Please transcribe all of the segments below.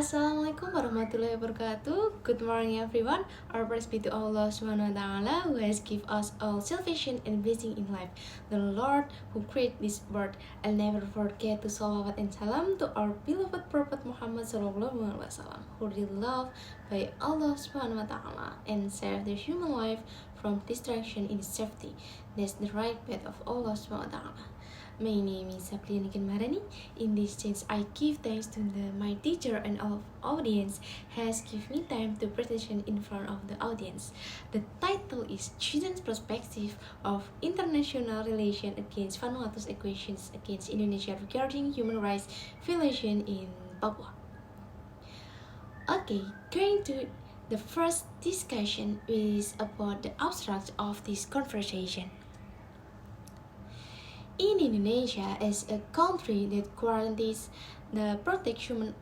Assalamualaikum warahmatullahi wabarakatuh. Good morning everyone. Our praise be to Allah subhanahu wa ta'ala who has given us all salvation and blessing in life. The Lord who created this world. I'll never forget to salawat and salam to our beloved Prophet Muhammad sallallahu alaihi wasallam, who really loved by Allah subhanahu wa ta'ala and saved the human life from distraction in safety. That's the right path of Allah subhanahu wa ta'ala. My name is Niken. In this chance, I give thanks to my teacher and all audience has given me time to presentation in front of the audience. The title is Students' Perspective of International Relation Against Vanuatu's Equations Against Indonesia Regarding Human Rights Violation in Papua. Okay, going to the first discussion is about the abstract of this conversation. In Indonesia, as a country that guarantees the protection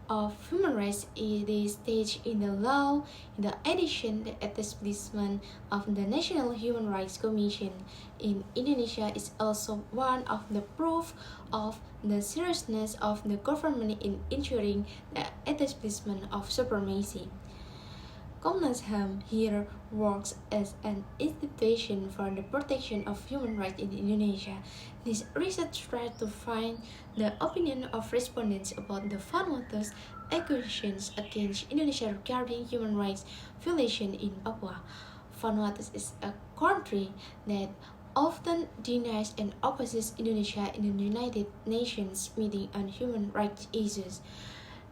of human rights, it is stated in the law. In addition, the establishment of the National Human Rights Commission in Indonesia is also one of the proof of the seriousness of the government in ensuring the establishment of supremacy. Komnas HAM here works as an institution for the protection of human rights in Indonesia. This research tries to find the opinion of respondents about the Vanuatu's accusations against Indonesia regarding human rights violation in Papua. Vanuatu is a country that often denies and opposes Indonesia in the United Nations meeting on human rights issues.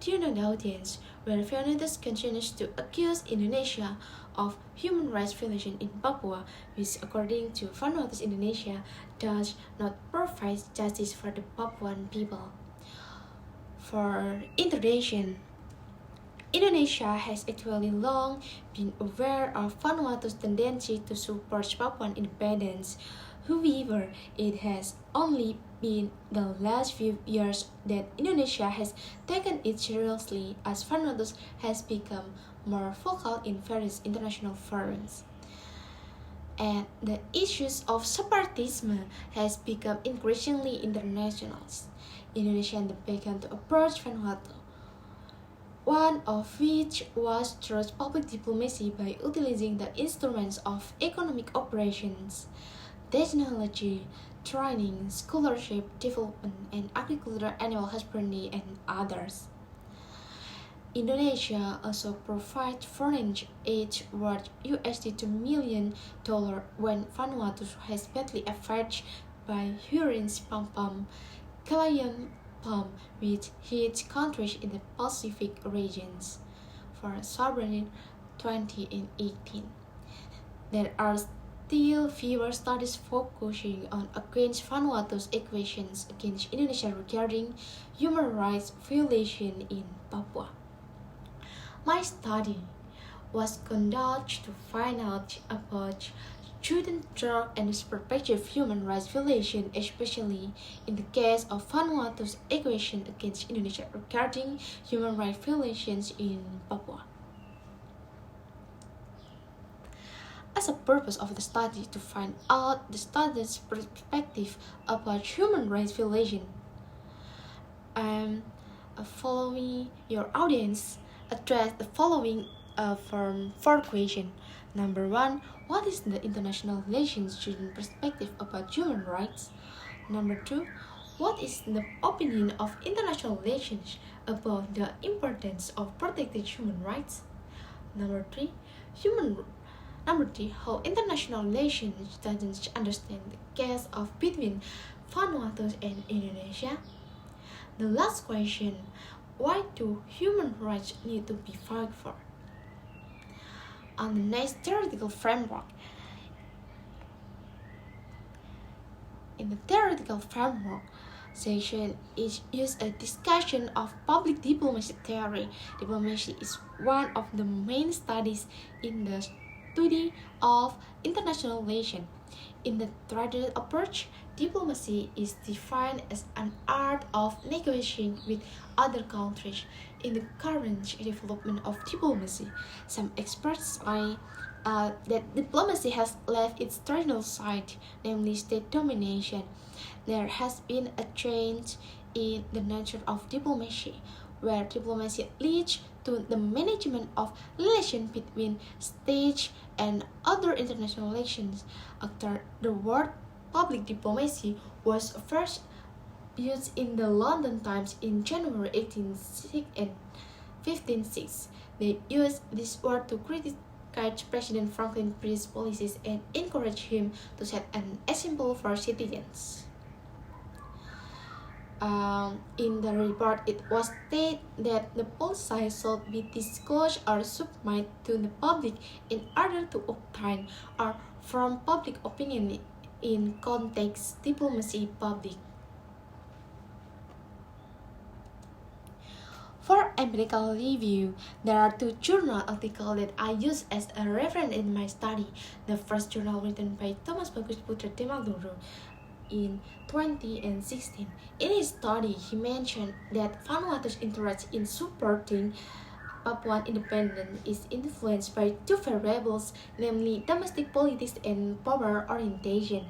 During the audience, where Vanuatu continues to accuse Indonesia of human rights violation in Papua, which according to Vanuatu Indonesia does not provide justice for the Papuan people. For introduction, Indonesia has actually long been aware of Vanuatu's tendency to support Papuan independence. However, it has only been the last few years that Indonesia has taken it seriously as Vanuatu has become more vocal in various international forums. And the issues of separatism has become increasingly international. Indonesia began to approach Vanuatu, one of which was through public diplomacy by utilizing the instruments of economic operations, technology, training, scholarship, development, and agriculture, animal husbandry, and others. Indonesia also provides foreign aid worth $2 million when Vanuatu has badly affected by Hurricanes Pampam, Kalayan Palm, which hit countries in the Pacific regions for February 2018. There are still fewer studies focusing on against Vanuatu's accusations against Indonesia regarding human rights violation in Papua. My study was conducted to find out about student drug and perspective human rights violation, especially in the case of Vanuatu's accusation against Indonesia regarding human rights violations in Papua. As a purpose of the study to find out the study's perspective about human rights violation, following your audience address the following from 4 questions. Number 1, what is the international relations student perspective about human rights? Number 2, what is the opinion of international relations about the importance of protecting human rights? Number 3, how international relations doesn't understand the case of between Vanuatu and Indonesia. The last question, why do human rights need to be fought for? On the next theoretical framework. In the theoretical framework section is used a discussion of public diplomacy theory. Diplomacy is one of the main studies in the study of international relations. In the traditional approach, diplomacy is defined as an art of negotiating with other countries. In the current development of diplomacy, some experts say that diplomacy has left its traditional side, namely state domination. There has been a change in the nature of diplomacy, where diplomacy leads to the management of relations between states and other international relations. After the word public diplomacy was first used in the London Times in January 1506. They used this word to criticize President Franklin's British policies and encourage him to set an example for citizens. In the report, it was stated that the policy should be disclosed or submitted to the public in order to obtain or form public opinion in context diplomacy public. For empirical review, there are two journal articles that I use as a reference in my study. The first journal written by Thomas Bagus Putra Demaguru in 2016. In his study, he mentioned that Vanuatu's interest in supporting Papuan independence is influenced by two variables, namely domestic politics and power orientation.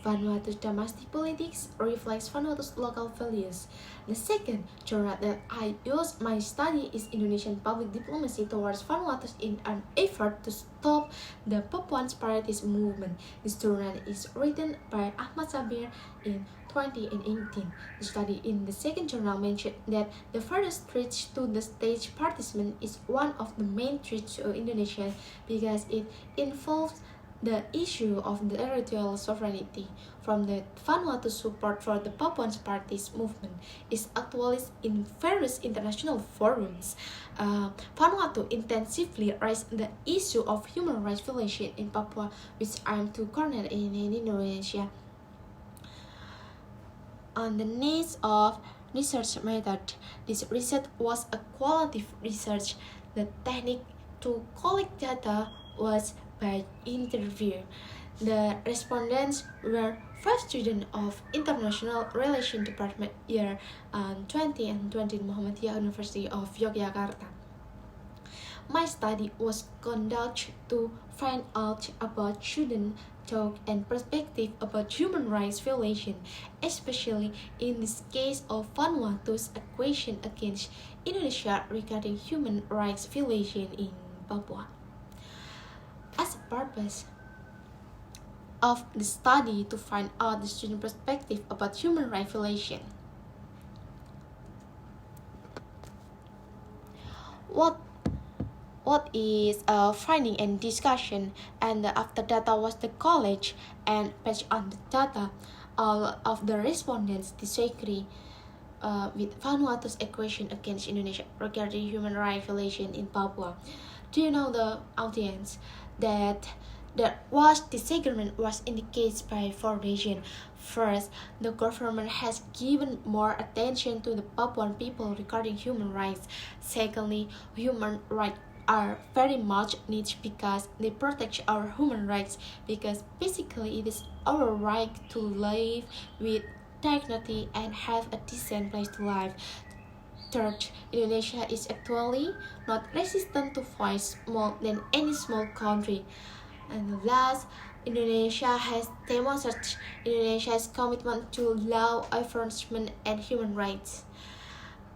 Vanuatu's domestic politics reflects Vanuatu's local values. The second genre that I use my study is Indonesian public diplomacy towards Vanuatu in an effort to stop the Papuan separatist movement. This journal is written by Ahmad Sabir in 2018. The study in the second journal mentioned that the furthest threat to the state participation is one of the main threats to Indonesia because it involves the issue of the territorial sovereignty. From the Vanuatu support for the Papuan separatist movement is acknowledged in various international forums. Vanuatu intensively raised the issue of human rights violation in Papua, which I am to corner in Indonesia. On the needs of research method, this research was a qualitative research. The technique to collect data was by interview. The respondents were 5 students of International Relations Department year 20 and 20 Muhammadiyah University of Yogyakarta. My study was conducted to find out about student talk and perspective about human rights violation, especially in this case of Vanuatu's accusation against Indonesia regarding human rights violation in Papua. As a purpose of the study to find out the student perspective about human rights violation. What is finding and discussion, and after data was the college, and based on the data, all of the respondents disagree with Vanuatu's accusation against Indonesia regarding human rights violation in Papua. Do you know, the audience, that disagreement was indicated by 4 reasons. First, the government has given more attention to the Papuan people regarding human rights. Secondly, human rights are very much needed because they protect our human rights, because basically it is our right to live with dignity and have a decent place to live. Third, Indonesia is actually not resistant to violence more than any small country. And last, Indonesia has demonstrated Indonesia's commitment to law enforcement and human rights.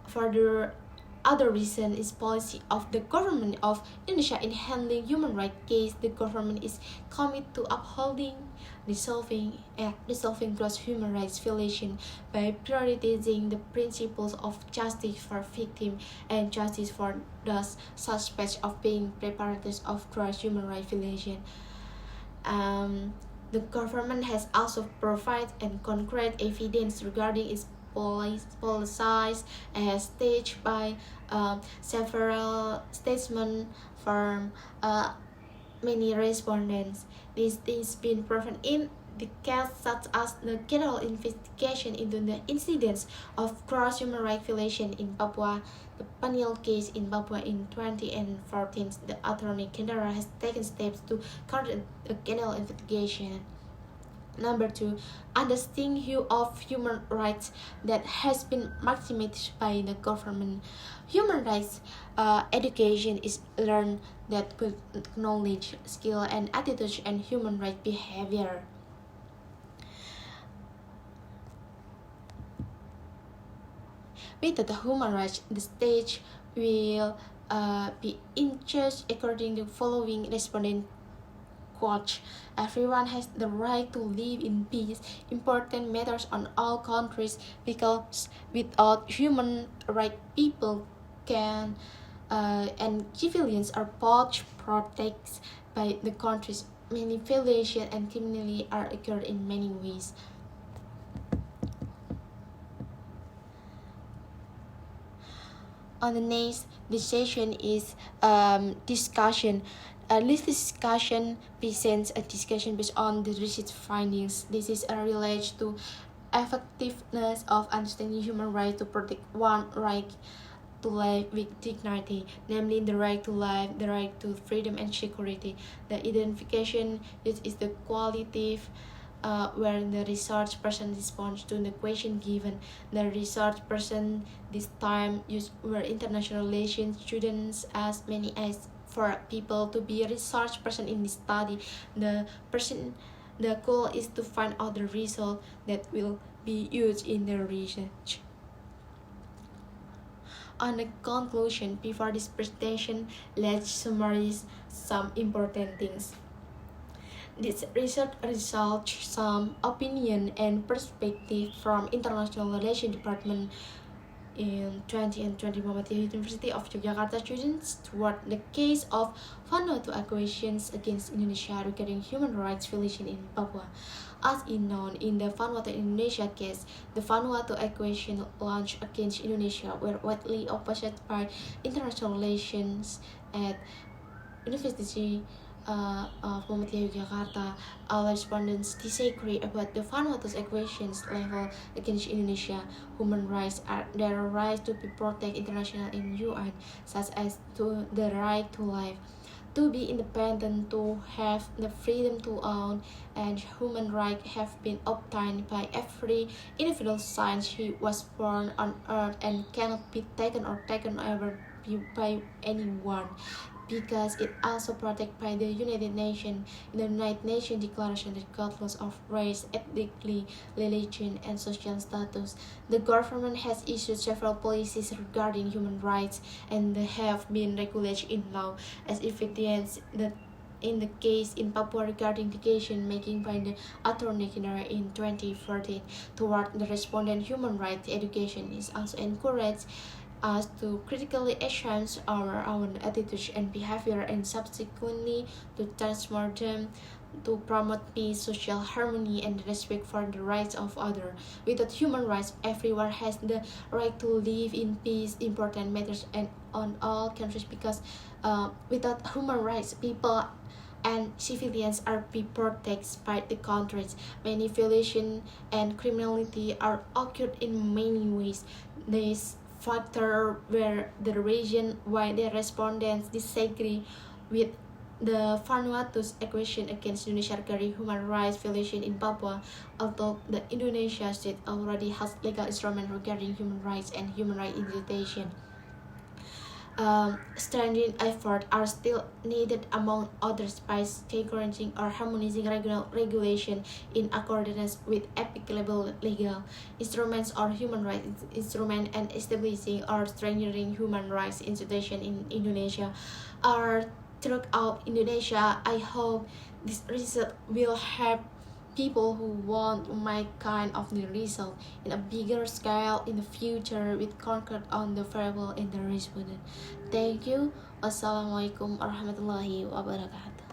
Further, other reason is policy of the government of Indonesia in handling human rights cases. The government is committed to upholding, resolving gross human rights violation by prioritizing the principles of justice for victims and justice for those suspects of being perpetrators of gross human rights violation. The government has also provided and concrete evidence regarding its policies as staged by several statements from many respondents. This has been proven in the case such as the general investigation into the incidents of gross human rights violation in Papua, the Paniel case in Papua in 2014. The Attorney General has taken steps to conduct the general investigation. Number 2, understanding view of human rights that has been maximized by the government. Human rights education is learned that with knowledge, skill, and attitude and human rights behavior. With the human rights, the state will be in charge according to following respondent quote. Everyone has the right to live in peace. Important matters on all countries because without human rights, people can and civilians are both protected by the countries. Manipulation and criminality are occurred in many ways. On the next, this session is discussion. This discussion presents a discussion based on the research findings. This is related to effectiveness of understanding human rights to protect one right to life with dignity, namely the right to life, the right to freedom and security. The identification is the qualitative where the research person responds to the question given. The research person this time used were international relations students as many as for people to be a research person in this study. The goal is to find out the result that will be used in the research. On the conclusion, before this presentation, let's summarize some important things. This research results some opinion and perspective from International Relations Department in 2020 Muhammadiyah University of Yogyakarta students toward the case of Vanuatu aggressions against Indonesia regarding human rights violation in Papua. As is known, in the Vanuatu Indonesia case, the Vanuatu aggression launched against Indonesia were widely opposed by international relations at University of Muhammadiyah Yogyakarta. All respondents disagree about the Vanuatu's aggressions level against Indonesia. Human rights are their right to be protected internationally in UN, such as to the right to life, to be independent, to have the freedom to own, and human rights have been obtained by every individual since he was born on earth and cannot be taken or taken over by anyone, because it also protected by the United Nations. In the United Nations Declaration, regardless of race, ethnicity, religion, and social status, the government has issued several policies regarding human rights, and they have been regulated in law, as evidenced in the case in Papua regarding decision making by the Attorney General in 2014. Toward the respondent, human rights education is also encouraged us to critically examine our own attitudes and behavior, and subsequently to transform them to promote peace, social harmony, and respect for the rights of others. Without human rights, everyone has the right to live in peace. Important matters and on all countries, because without human rights, people and civilians are be protected by the countries. Many violations and criminality are occurred in many ways. This factor where the reason why the respondents disagree with the Vanuatu's aggression against Indonesia regarding human rights violation in Papua, although the Indonesia state already has legal instruments regarding human rights and human rights institution. Strengthening efforts are still needed, among others, by encouraging or harmonizing regulation in accordance with applicable legal instruments or human rights instruments, and establishing or strengthening human rights institutions in Indonesia or throughout Indonesia. I hope this result will help people who want to make kind of the result in a bigger scale in the future with conquered on the variable in the respondent. Thank you. Wassalamualaikum warahmatullahi wabarakatuh.